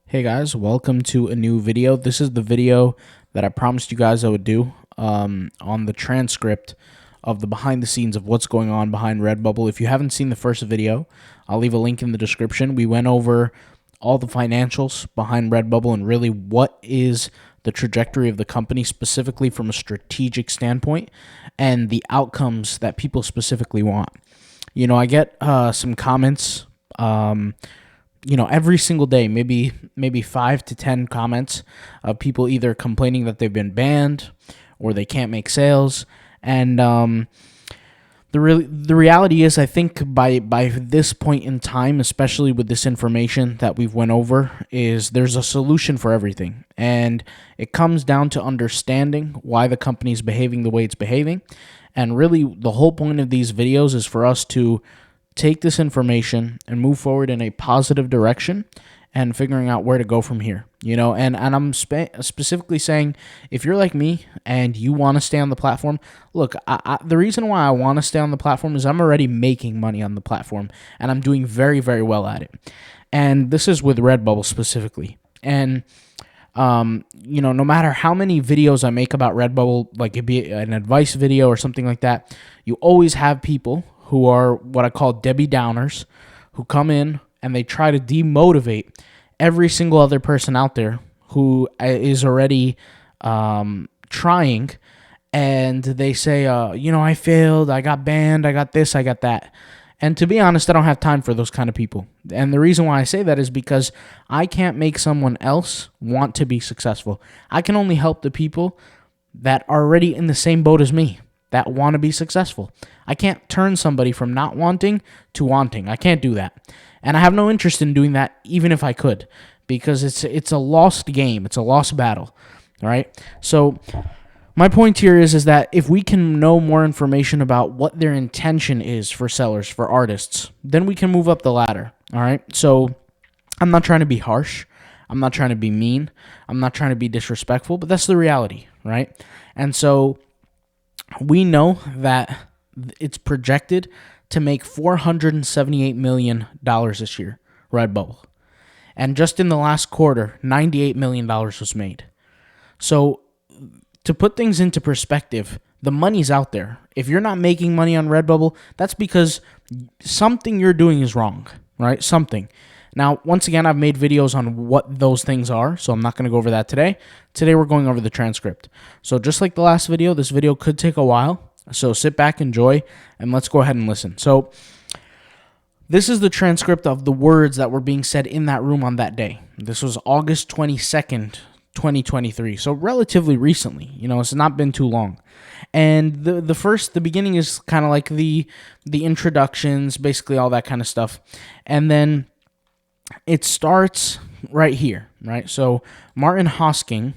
Hey guys, welcome to a new video. This is the video that I promised you guys I would do on the transcript of the behind the scenes of what's going on behind Redbubble. If you haven't seen the first video, I'll leave a link in the description. We went over all the financials behind Redbubble and really what is the trajectory of the company specifically from a strategic standpoint and the outcomes that people specifically want. You know, I get some comments every single day, maybe 5 to 10 comments of people either complaining that they've been banned or they can't make sales. And the reality is, I think by this point in time, especially with this information that we've went over, is there's a solution for everything. And it comes down to understanding why the company is behaving the way it's behaving. And really, the whole point of these videos is for us to take this information and move forward in a positive direction and figuring out where to go from here, and I'm specifically saying, if you're like me and you want to stay on the platform, look, the reason why I want to stay on the platform is I'm already making money on the platform and I'm doing very, very well at it. And this is with Redbubble specifically. And no matter how many videos I make about Redbubble, like it be an advice video or something like that, you always have people who are what I call Debbie Downers, who come in and they try to demotivate every single other person out there who is already trying, and they say, I failed, I got banned, I got this, I got that. And to be honest, I don't have time for those kind of people. And the reason why I say that is because I can't make someone else want to be successful. I can only help the people that are already in the same boat as me, that want to be successful. I can't turn somebody from not wanting to wanting. I can't do that. And I have no interest in doing that, even if I could, because it's a lost game. It's a lost battle. All right? So my point here is that if we can know more information about what their intention is for sellers, for artists, then we can move up the ladder. All right? So I'm not trying to be harsh. I'm not trying to be mean. I'm not trying to be disrespectful, but that's the reality, right? And so we know that it's projected to make $478 million this year, Redbubble. And just in the last quarter, $98 million was made. So to put things into perspective, the money's out there. If you're not making money on Redbubble, that's because something you're doing is wrong, right? Something. Now, once again, I've made videos on what those things are, so I'm not going to go over that today. Today, we're going over the transcript. So just like the last video, this video could take a while. So sit back, enjoy, and let's go ahead and listen. So this is the transcript of the words that were being said in that room on that day. This was August 22nd, 2023. So relatively recently, it's not been too long. And the beginning is kind of like the introductions, basically all that kind of stuff. And then it starts right here, right? So Martin Hosking,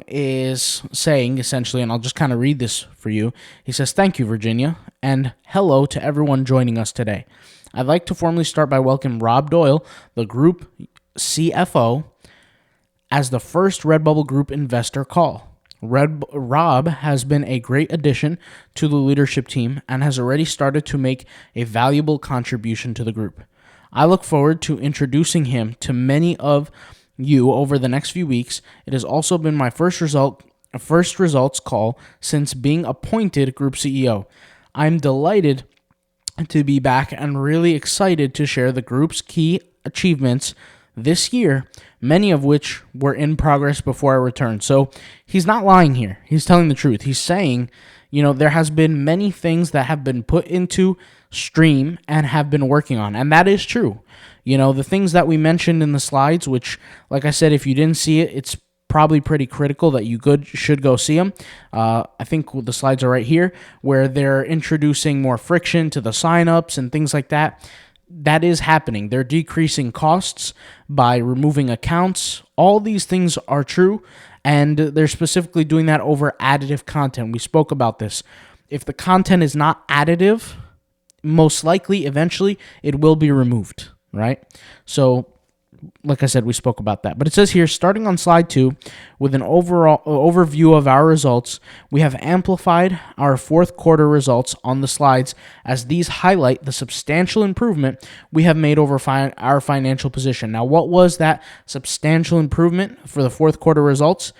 is saying essentially, and I'll just kind of read this for you. He says, "Thank you, Virginia, and hello to everyone joining us today. I'd like to formally start by welcoming Rob Doyle, the group CFO, as the first Redbubble Group investor call. Rob has been a great addition to the leadership team and has already started to make a valuable contribution to the group. I look forward to introducing him to many of you over the next few weeks. It has also been my first results call since being appointed group CEO. I'm delighted to be back and really excited to share the group's key achievements this year, many of which were in progress before I returned." So he's not lying here. He's telling the truth. He's saying, there has been many things that have been put into stream and have been working on. And that is true. The things that we mentioned in the slides, which, like I said, if you didn't see it, it's probably pretty critical that you should go see them. I think the slides are right here, where they're introducing more friction to the signups and things like that. That is happening. They're decreasing costs by removing accounts. All these things are true, and they're specifically doing that over additive content. We spoke about this. If the content is not additive, most likely, eventually, it will be removed, right? So like I said, we spoke about that. But it says here, starting on slide 2, with an overall overview of our results, we have amplified our fourth quarter results on the slides, as these highlight the substantial improvement we have made over our financial position. Now, what was that substantial improvement for the fourth quarter results?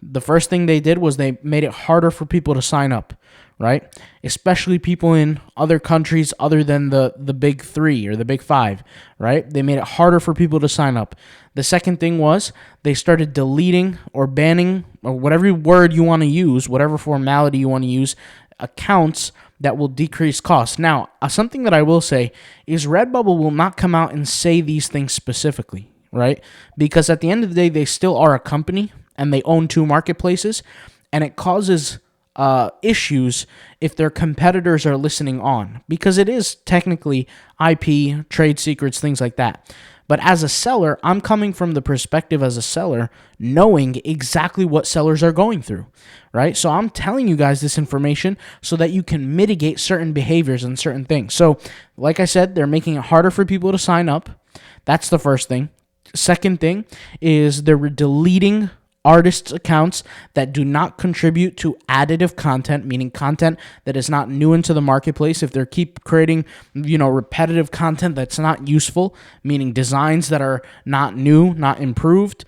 The first thing they did was they made it harder for people to sign up, right? Especially people in other countries other than the big 3 or the big 5, right? They made it harder for people to sign up. The second thing was they started deleting or banning, or whatever word you want to use, whatever formality you want to use, accounts that will decrease costs. Now, something that I will say is Redbubble will not come out and say these things specifically, right? Because at the end of the day, they still are a company and they own 2 marketplaces, and it causes issues if their competitors are listening on, because it is technically IP, trade secrets, things like that. But as a seller, I'm coming from the perspective as a seller, knowing exactly what sellers are going through, right? So I'm telling you guys this information so that you can mitigate certain behaviors and certain things. So like I said, they're making it harder for people to sign up. That's the first thing. Second thing is they're deleting artists' accounts that do not contribute to additive content, meaning content that is not new into the marketplace. If they keep creating, repetitive content that's not useful, meaning designs that are not new, not improved,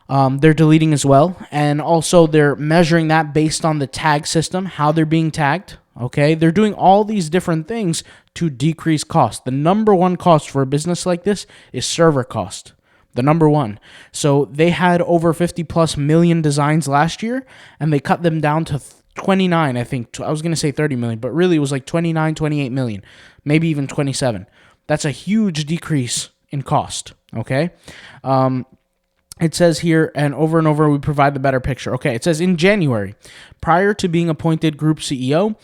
they're deleting as well. And also they're measuring that based on the tag system, how they're being tagged. Okay, they're doing all these different things to decrease cost. The number one cost for a business like this is server cost. The number one. So they had over 50 plus million designs last year, and they cut them down to 29, I think. I was going to say 30 million, but really it was like 29, 28 million, maybe even 27. That's a huge decrease in cost, okay? It says here, and over, we provide the better picture. Okay, it says in January, prior to being appointed group CEO,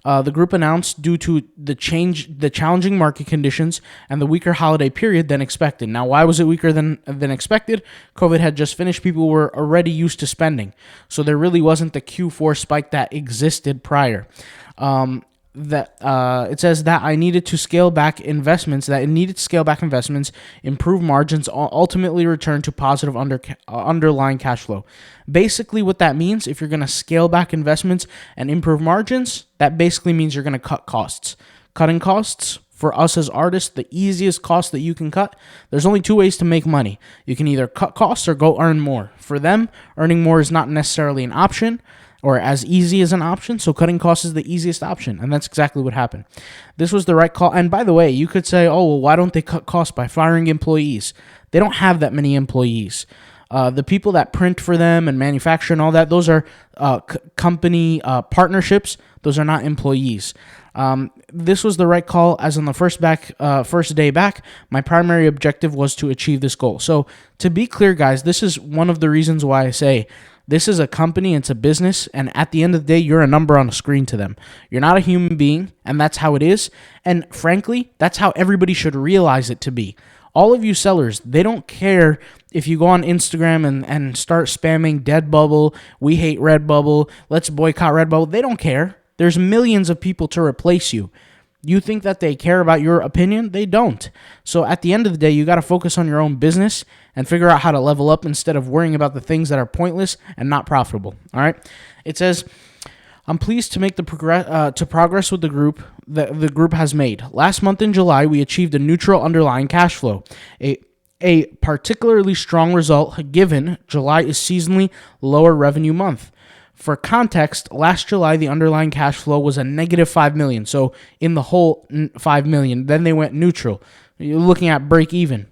the group announced, due to the challenging market conditions and the weaker holiday period than expected. Now, why was it weaker than expected? COVID had just finished. People were already used to spending. So there really wasn't the Q4 spike that existed prior. It says that it needed to scale back investments, improve margins, ultimately return to positive underlying cash flow. Basically, what that means, if you're going to scale back investments and improve margins, that basically means you're going to cut costs. Cutting costs, for us as artists, the easiest cost that you can cut, there's only 2 ways to make money. You can either cut costs or go earn more. For them, earning more is not necessarily an option, or as easy as an option, so cutting costs is the easiest option, and that's exactly what happened. This was the right call, and by the way, you could say, oh, well, why don't they cut costs by firing employees? They don't have that many employees. The people that print for them and manufacture and all that, those are company partnerships. Those are not employees. This was the right call, as on the first day back, my primary objective was to achieve this goal. So to be clear, guys, this is one of the reasons why I say this is a company, it's a business, and at the end of the day, you're a number on a screen to them. You're not a human being, and that's how it is. And frankly, that's how everybody should realize it to be. All of you sellers, they don't care if you go on Instagram and start spamming Redbubble, we hate Redbubble, let's boycott Redbubble. They don't care. There's millions of people to replace you. You think that they care about your opinion? They don't. So at the end of the day, you got to focus on your own business and figure out how to level up instead of worrying about the things that are pointless and not profitable. All right? It says, I'm pleased to make progress with the group that the group has made. Last month in July, we achieved a neutral underlying cash flow, a particularly strong result given July is seasonally lower revenue month. For context, last July, the underlying cash flow was a negative $5 million. So in the whole $5 million, then they went neutral. You're looking at break even.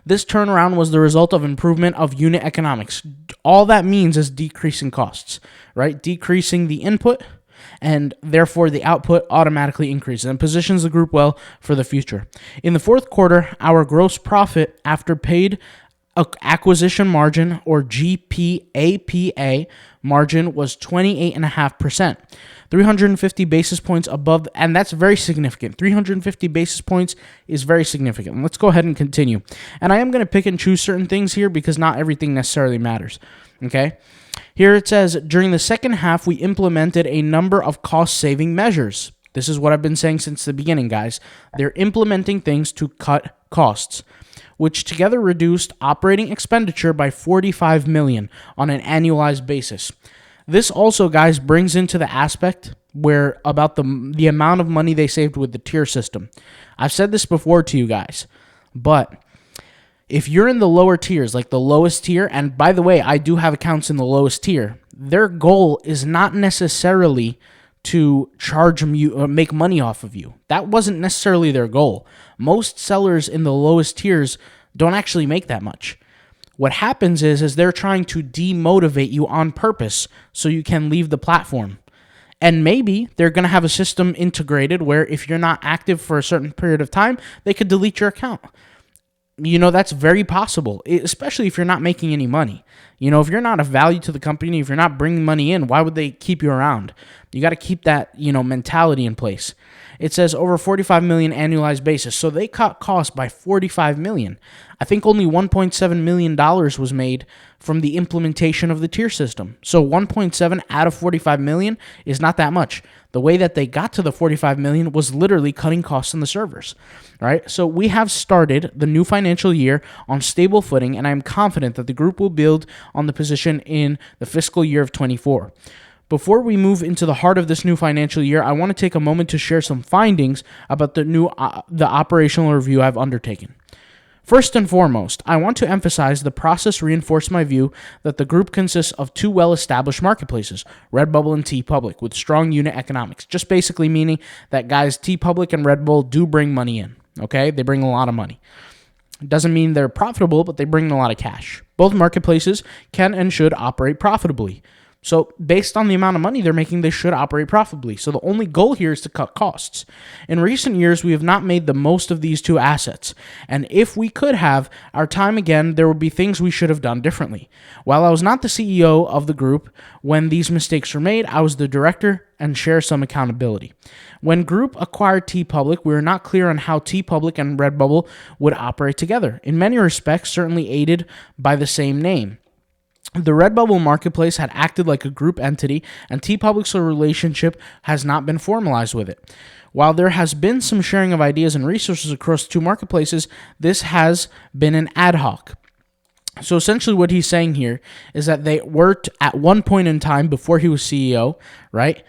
This turnaround was the result of improvement of unit economics. All that means is decreasing costs, right? Decreasing the input, and therefore the output automatically increases and positions the group well for the future. In the fourth quarter, our gross profit after paid acquisition margin, or GPAPA margin, was 28.5%, 350 basis points above, and that's very significant. 350 basis points is very significant. Let's go ahead and continue. And I am going to pick and choose certain things here because not everything necessarily matters. Okay? Here it says, during the second half, we implemented a number of cost-saving measures. This is what I've been saying since the beginning, guys. They're implementing things to cut costs, which together reduced operating expenditure by $45 million on an annualized basis. This also, guys, brings into the aspect where about the amount of money they saved with the tier system. I've said this before to you guys, but if you're in the lower tiers, like the lowest tier, and by the way, I do have accounts in the lowest tier, their goal is not necessarily to charge you or make money off of you. That wasn't necessarily their goal. Most sellers in the lowest tiers don't actually make that much. What happens is they're trying to demotivate you on purpose so you can leave the platform. And maybe they're going to have a system integrated where if you're not active for a certain period of time, they could delete your account. That's very possible, especially if you're not making any money. If you're not of value to the company, if you're not bringing money in, why would they keep you around? You got to keep that, mentality in place. It says over 45 million annualized basis. So they cut costs by 45 million. I think only $1.7 million was made from the implementation of the tier system. So 1.7 out of 45 million is not that much. The way that they got to the 45 million was literally cutting costs on the servers, right? So we have started the new financial year on stable footing, and I'm confident that the group will build on the position in the fiscal year of 24. Before we move into the heart of this new financial year, I want to take a moment to share some findings about the operational review I've undertaken. First and foremost, I want to emphasize the process reinforced my view that the group consists of two well-established marketplaces, Redbubble and TeePublic, with strong unit economics. Just basically meaning that, guys, TeePublic and Redbubble do bring money in, okay? They bring a lot of money. It doesn't mean they're profitable, but they bring a lot of cash. Both marketplaces can and should operate profitably. So based on the amount of money they're making, they should operate profitably. So the only goal here is to cut costs. In recent years, we have not made the most of these two assets. And if we could have our time again, there would be things we should have done differently. While I was not the CEO of the group when these mistakes were made, I was the director and share some accountability. When Group acquired TeePublic, we were not clear on how TeePublic and Redbubble would operate together. In many respects, certainly aided by the same name. The Redbubble marketplace had acted like a group entity, and TeePublic's relationship has not been formalized with it. While there has been some sharing of ideas and resources across two marketplaces, this has been an ad hoc. So essentially what he's saying here is that they worked at one point in time before he was CEO, right?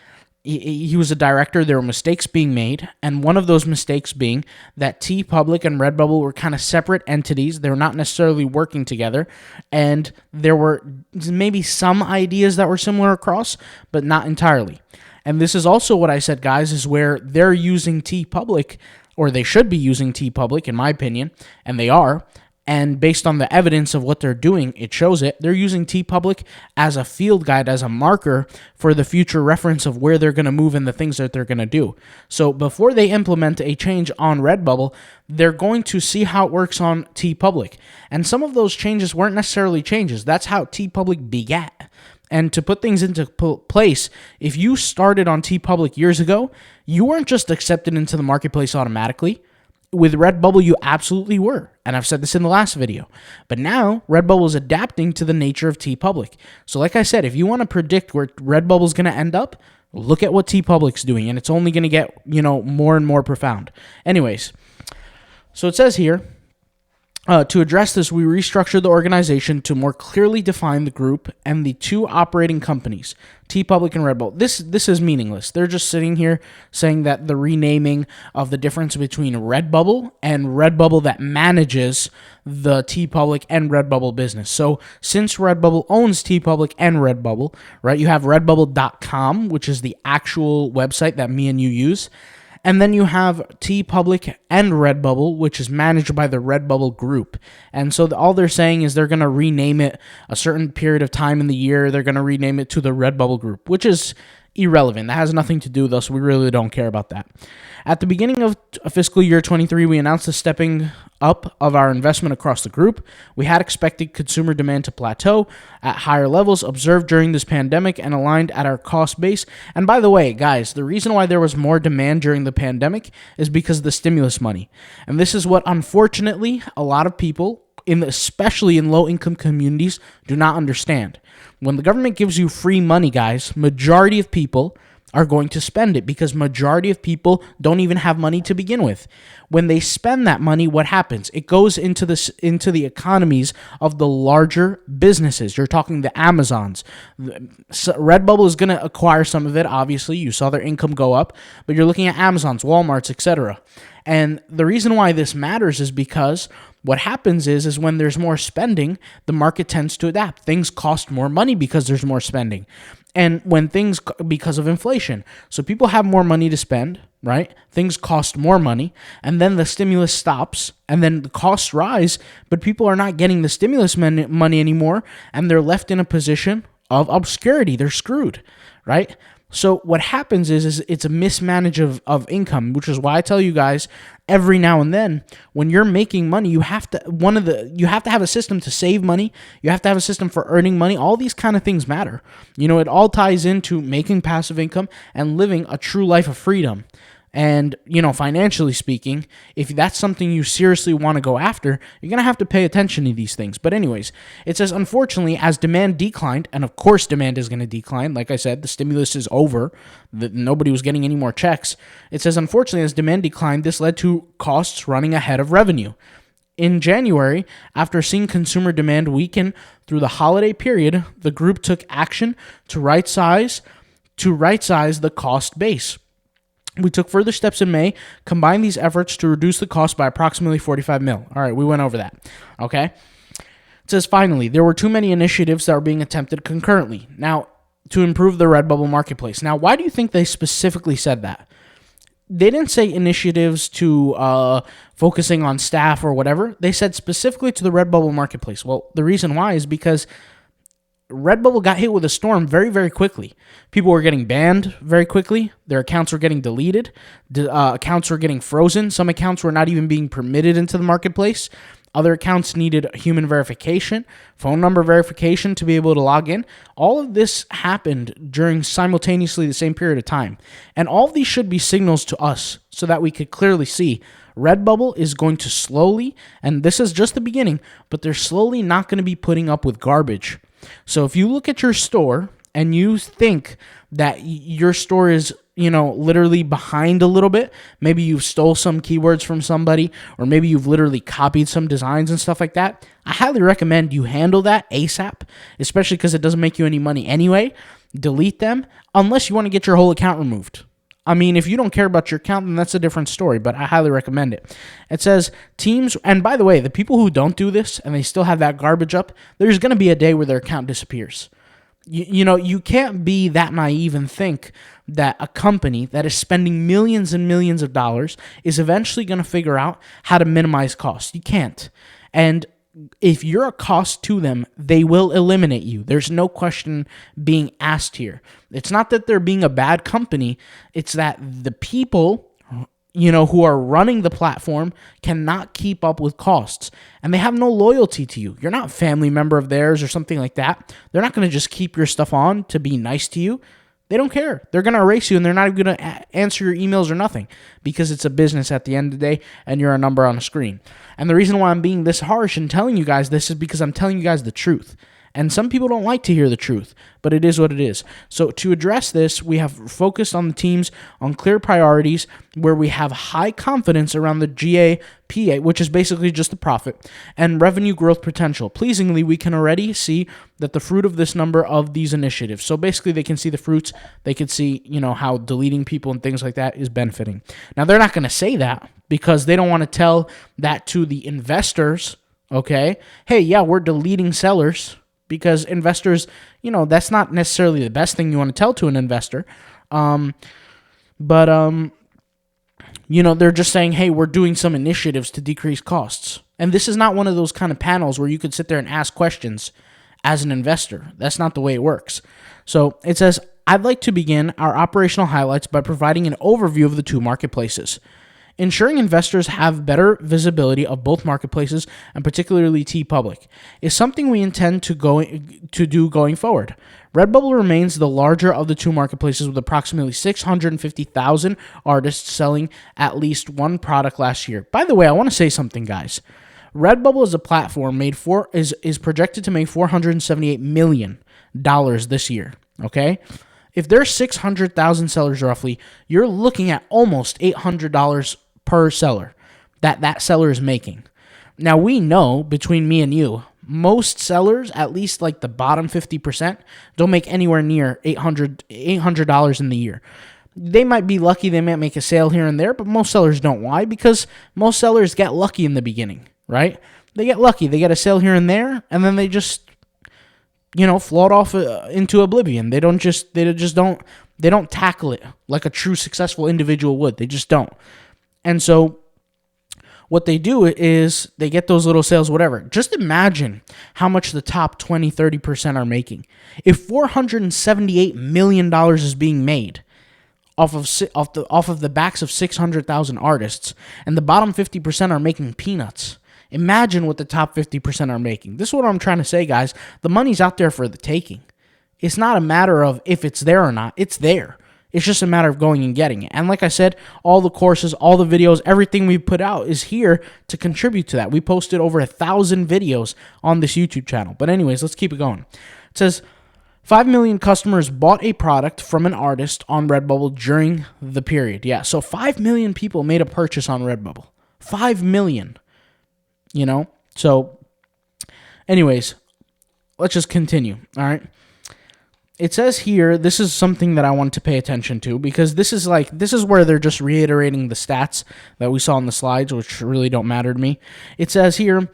He was a director. There were mistakes being made, and one of those mistakes being that TeePublic and Redbubble were kind of separate entities. They were not necessarily working together, and there were maybe some ideas that were similar across, but not entirely. And this is also what I said, guys, is where they're using TeePublic, or they should be using TeePublic, in my opinion, and they are. And based on the evidence of what they're doing, it shows it. They're using TeePublic as a field guide, as a marker for the future reference of where they're going to move and the things that they're going to do. So before they implement a change on Redbubble, they're going to see how it works on TeePublic. And some of those changes weren't necessarily changes. That's how TeePublic begat. And to put things into place, if you started on TeePublic years ago, you weren't just accepted into the marketplace automatically. With Redbubble, you absolutely were, and I've said this in the last video. But now, Redbubble is adapting to the nature of TeePublic. So like I said, if you want to predict where Redbubble is going to end up, look at what TeePublic's doing, and it's only going to get, more and more profound. Anyways, so it says here, to address this, we restructured the organization to more clearly define the group and the two operating companies, TeePublic and Redbubble. This is meaningless. They're just sitting here saying that the renaming of the difference between Redbubble and Redbubble that manages the TeePublic and Redbubble business. So since Redbubble owns TeePublic and Redbubble, right, you have redbubble.com, which is the actual website that me and you use. And then you have TeePublic and Redbubble, which is managed by the Redbubble group. And so all they're saying is they're going to rename it a certain period of time in the year. They're going to rename it to the Redbubble group, which is irrelevant. That has nothing to do with us. We really don't care about that. At the beginning of fiscal year 23, we announced the stepping up of our investment across the group. We had expected consumer demand to plateau at higher levels observed during this pandemic and aligned at our cost base. And by the way, guys, the reason why there was more demand during the pandemic is because of the stimulus money. And this is what, unfortunately, a lot of people, especially in low-income communities, do not understand. When the government gives you free money, guys, majority of people are going to spend it because majority of people don't even have money to begin with. When they spend that money, what happens? It goes into the economies of the larger businesses. You're talking the Amazons. Redbubble is going to acquire some of it. Obviously, you saw their income go up, but you're looking at Amazons, Walmarts, etc. And the reason why this matters is because what happens is when there's more spending, the market tends to adapt. Things cost more money because there's more spending. And because of inflation. So people have more money to spend, right? Things cost more money, and then the stimulus stops, and then the costs rise, but people are not getting the stimulus money anymore, and they're left in a position of obscurity. They're screwed, right? So what happens is it's a mismanage of income, which is why I tell you guys every now and then when you're making money, you have to have a system to save money. You have to have a system for earning money. All these kind of things matter. It all ties into making passive income and living a true life of freedom. And, financially speaking, if that's something you seriously want to go after, you're going to have to pay attention to these things. But anyways, it says, unfortunately, as demand declined, and of course demand is going to decline. Like I said, the stimulus is over. Nobody was getting any more checks. It says, unfortunately, as demand declined, this led to costs running ahead of revenue. In January, after seeing consumer demand weaken through the holiday period, the group took action to right-size the cost base. We took further steps in May, combined these efforts to reduce the cost by approximately $45 million. All right, we went over that. Okay. It says, finally, there were too many initiatives that were being attempted concurrently. Now, to improve the Redbubble marketplace. Now, why do you think they specifically said that? They didn't say initiatives to focusing on staff or whatever. They said specifically to the Redbubble marketplace. Well, the reason why is because Redbubble got hit with a storm very, very quickly. People were getting banned very quickly. Their accounts were getting deleted. Accounts were getting frozen. Some accounts were not even being permitted into the marketplace. Other accounts needed human verification, phone number verification to be able to log in. All of this happened during simultaneously the same period of time. And all of these should be signals to us so that we could clearly see Redbubble is going to slowly, and this is just the beginning, but they're slowly not going to be putting up with garbage. So if you look at your store and you think that your store is, literally behind a little bit, maybe you've stole some keywords from somebody, or maybe you've literally copied some designs and stuff like that, I highly recommend you handle that ASAP, especially because it doesn't make you any money anyway. Delete them unless you want to get your whole account removed. I mean, if you don't care about your account, then that's a different story, but I highly recommend it. It says teams, and by the way, the people who don't do this and they still have that garbage up, there's going to be a day where their account disappears. You can't be that naive and think that a company that is spending millions and millions of dollars is eventually going to figure out how to minimize costs. You can't. And if you're a cost to them, they will eliminate you. There's no question being asked here. It's not that they're being a bad company. It's that the people, who are running the platform cannot keep up with costs, and they have no loyalty to you. You're not a family member of theirs or something like that. They're not going to just keep your stuff on to be nice to you. They don't care. They're going to erase you, and they're not even going to answer your emails or nothing because it's a business at the end of the day, and you're a number on a screen. And the reason why I'm being this harsh and telling you guys this is because I'm telling you guys the truth. And some people don't like to hear the truth, but it is what it is. So to address this, we have focused on the teams on clear priorities where we have high confidence around the GAPA, which is basically just the profit, and revenue growth potential. Pleasingly, we can already see that the fruit of this number of these initiatives. So basically, they can see the fruits. They can see, how deleting people and things like that is benefiting. Now, they're not going to say that because they don't want to tell that to the investors, okay? Hey, yeah, we're deleting sellers. Because investors, that's not necessarily the best thing you want to tell to an investor. But they're just saying, hey, we're doing some initiatives to decrease costs. And this is not one of those kind of panels where you could sit there and ask questions as an investor. That's not the way it works. So it says, I'd like to begin our operational highlights by providing an overview of the two marketplaces. Ensuring investors have better visibility of both marketplaces, and particularly TeePublic, is something we intend to do going forward. Redbubble remains the larger of the two marketplaces with approximately 650,000 artists selling at least one product last year. By the way, I want to say something, guys. Redbubble is a platform is projected to make $478 million this year, okay? If there's 600,000 sellers roughly, you're looking at almost $800 per seller that seller is making. Now, we know, between me and you, most sellers, at least like the bottom 50%, don't make anywhere near $800 in the year. They might be lucky, they might make a sale here and there, but most sellers don't. Why? Because most sellers get lucky in the beginning, right? They get lucky. They get a sale here and there, and then they just, float off into oblivion. They don't tackle it like a true successful individual would. They just don't. And so what they do is they get those little sales, whatever. Just imagine how much the top 20, 30% are making. If $478 million is being made off of the backs of 600,000 artists, and the bottom 50% are making peanuts, imagine what the top 50% are making. This is what I'm trying to say, guys. The money's out there for the taking. It's not a matter of if it's there or not. It's there. It's just a matter of going and getting it. And like I said, all the courses, all the videos, everything we put out is here to contribute to that. We posted over 1,000 videos on this YouTube channel. But anyways, let's keep it going. It says 5 million customers bought a product from an artist on Redbubble during the period. Yeah, so 5 million people made a purchase on Redbubble. 5 million. So anyways, let's just continue. All right. It says here, this is something that I want to pay attention to, because this is where they're just reiterating the stats that we saw on the slides, which really don't matter to me. It says here,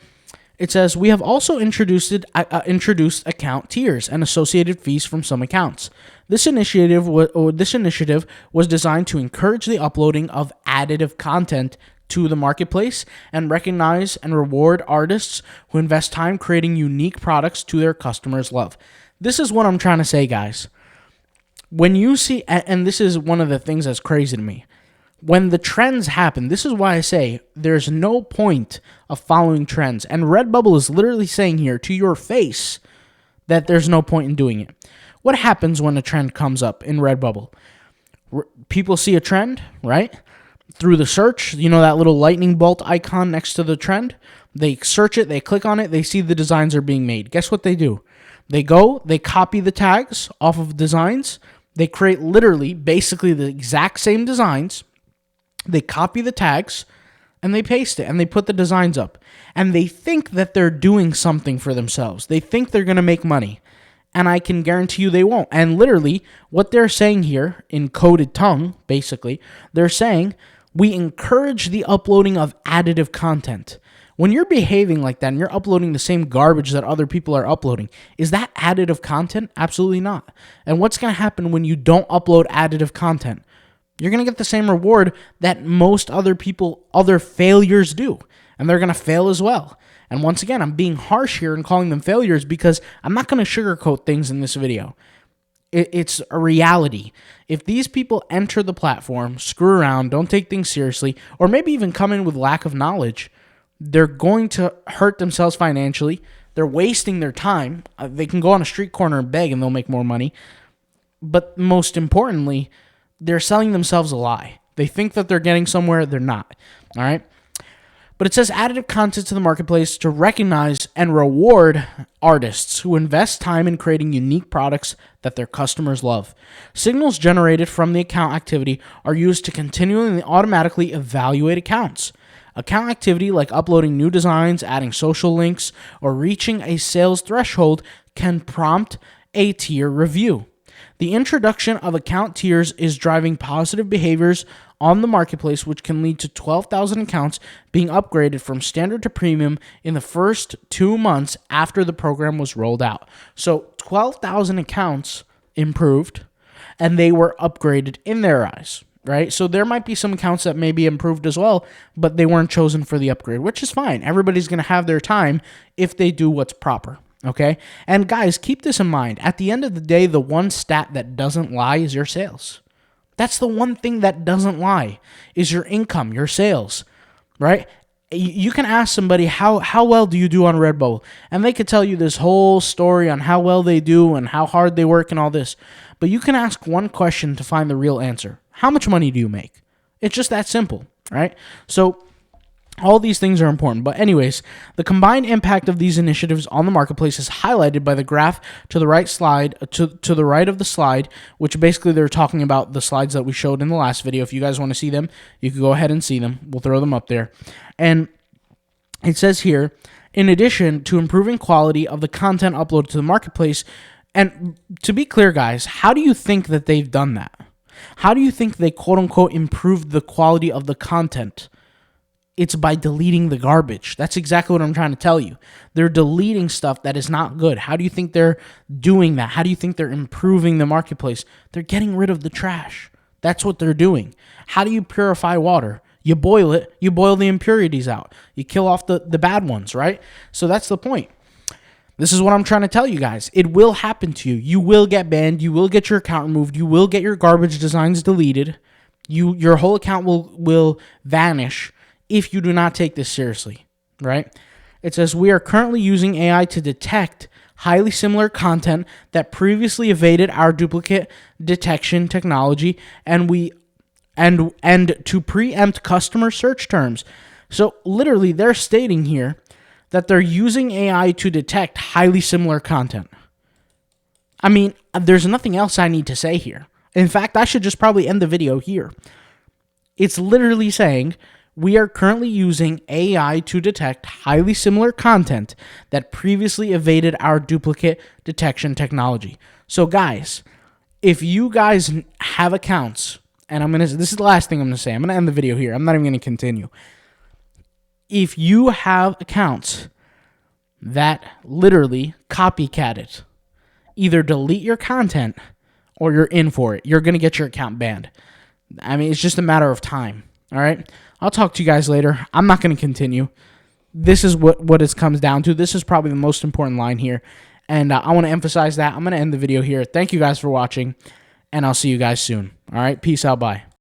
we have also introduced account tiers and associated fees from some accounts. This initiative was designed to encourage the uploading of additive content to the marketplace and recognize and reward artists who invest time creating unique products to their customers' love. This is what I'm trying to say, guys. When you see, and this is one of the things that's crazy to me, when the trends happen, this is why I say there's no point of following trends. And Redbubble is literally saying here to your face that there's no point in doing it. What happens when a trend comes up in Redbubble? People see a trend, right? Through the search, that little lightning bolt icon next to the trend. They search it, they click on it, they see the designs are being made. Guess what they do? They go, they copy the tags off of designs. They create literally, basically the exact same designs. They copy the tags and they paste it and they put the designs up. And they think that they're doing something for themselves. They think they're going to make money. And I can guarantee you they won't. And literally, what they're saying here in coded tongue, basically, they're saying, we encourage the uploading of additive content. When you're behaving like that and you're uploading the same garbage that other people are uploading, is that additive content? Absolutely not. And what's going to happen when you don't upload additive content? You're going to get the same reward that most other failures do. And they're going to fail as well. And once again, I'm being harsh here and calling them failures because I'm not going to sugarcoat things in this video. It's a reality. If these people enter the platform, screw around, don't take things seriously, or maybe even come in with lack of knowledge, they're going to hurt themselves financially. They're wasting their time. They can go on a street corner and beg and they'll make more money. But most importantly, they're selling themselves a lie. They think that they're getting somewhere. They're not. All right? But it says additive content to the marketplace to recognize and reward artists who invest time in creating unique products that their customers love. Signals generated from the account activity are used to continually automatically evaluate accounts. Account activity like uploading new designs, adding social links, or reaching a sales threshold can prompt a tier review. The introduction of account tiers is driving positive behaviors on the marketplace, which can lead to 12,000 accounts being upgraded from standard to premium in the first 2 months after the program was rolled out. So 12,000 accounts improved, and they were upgraded in their eyes. Right? So there might be some accounts that may be improved as well, but they weren't chosen for the upgrade, which is fine. Everybody's going to have their time if they do what's proper. Okay? And guys, keep this in mind. At the end of the day, the one stat that doesn't lie is your sales. That's the one thing that doesn't lie, is your income, your sales. Right? You can ask somebody, how well do you do on Redbubble? And they could tell you this whole story on how well they do and how hard they work and all this. But you can ask one question to find the real answer. How much money do you make? It's just that simple, right? So All these things are important. But anyways, the combined impact of these initiatives on the marketplace is highlighted by the graph to the right slide, to the right of the slide, which basically they're talking about the slides that we showed in the last video. If you guys want to see them, you can go ahead and see them. We'll throw them up there. And it says here, in addition to improving quality of the content uploaded to the marketplace, and to be clear, guys, how do you think that they've done that? How do you think they quote-unquote improved the quality of the content? It's by deleting the garbage. That's exactly what I'm trying to tell you. They're deleting stuff that is not good. How do you think they're doing that? How do you think they're improving the marketplace? They're getting rid of the trash. That's what they're doing. How do you purify water? You boil it. You boil the impurities out. You kill off the bad ones, right? So that's the point. This is what I'm trying to tell you guys. It will happen to you. You will get banned. You will get your account removed. You will get your garbage designs deleted. Your whole account will vanish if you do not take this seriously, right? It says, we are currently using AI to detect highly similar content that previously evaded our duplicate detection technology, and to preempt customer search terms. So literally, they're stating here that they're using AI to detect highly similar content. I mean, there's nothing else I need to say here. In fact, I should just probably end the video here. It's literally saying, we are currently using AI to detect highly similar content that previously evaded our duplicate detection technology. So guys, if you guys have accounts, and this is the last thing I'm going to say. I'm going to end the video here. I'm not even going to continue. If you have accounts that literally copycat it, either delete your content or you're in for it. You're going to get your account banned. I mean, it's just a matter of time. All right? I'll talk to you guys later. I'm not going to continue. This is what it comes down to. This is probably the most important line here. And I want to emphasize that. I'm going to end the video here. Thank you guys for watching. And I'll see you guys soon. All right? Peace out. Bye.